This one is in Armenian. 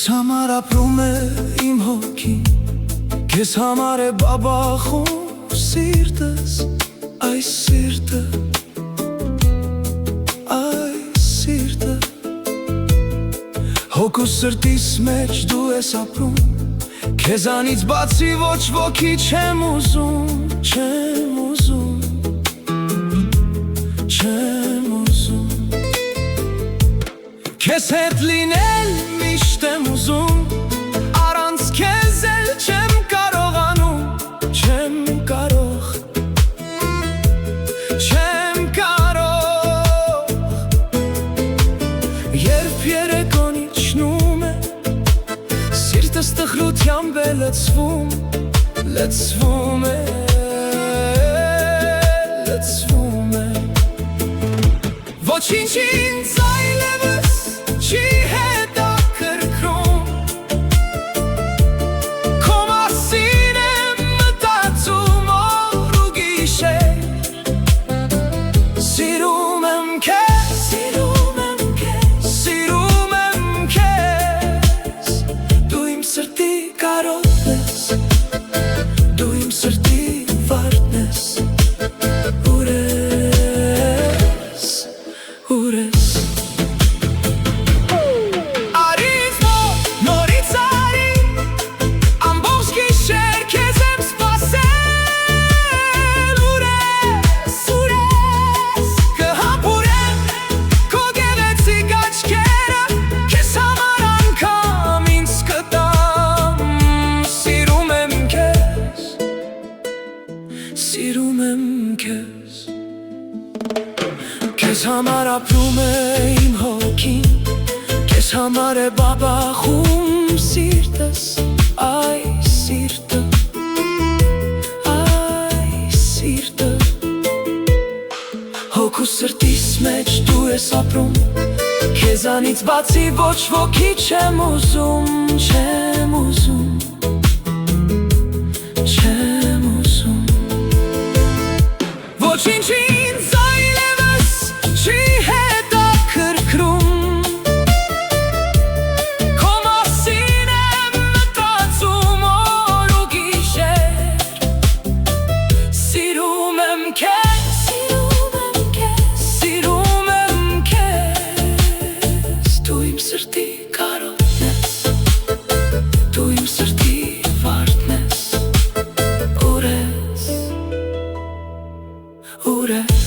Քեզ համար ապրում է իմ հոգին, քեզ համար է բաբախում սիրտս, այս սիրտը, այս սիրտը։ Հոգուս սրտիս մեջ դու ես ապրում, քեզանից բացի ոչ ոքի չեմ ուզում, չեմ ուզում, չեմ ուզում։ Քեզ հետ լինել միշտ եմ ուզում, առանց քեզ էլ չեմ կարողանում, չեմ կարող, չեմ կարող։ Երբ երեկոն իջնում է, սիրտս տխրությամբ է լցվում, լցվում է, լցվում է։ Ոչինչ ինձ այլևս չի հետաքրքրում, քո մասին եմ մտածում օր ու գիշեր։ Սիրում եմ քեզ, սիրում եմ քեզ, սիրում եմ քեզ, դու իմ սրտի կարոտն ես, դու իմ սրտի վարդն ես, ուր ես, ուր ես։ Սիրում եմ քեզ, քեզ համար ապրում է իմ հոգին, քեզ համար է բաբախում սիրտս, այս սիրտը, այս սիրտը։ Հոգուս սրտիս մեջ դու ես ապրում, քեզանից բացի ոչ ոքի չեմ ուզում, չեմ ուզում, չեմ ուզում։ Ոչինչ ինձ այլևս չի հետաքրքրում, քո մասին եմ մտածում օր ու գիշեր։ Սիրում եմ քեզ, սիրում եմ քեզ, սիրում եմ քեզ, դու իմ սրտի կարոտն ես, դու իմ սրտի վարդն ես, ուր ես, ուր ես։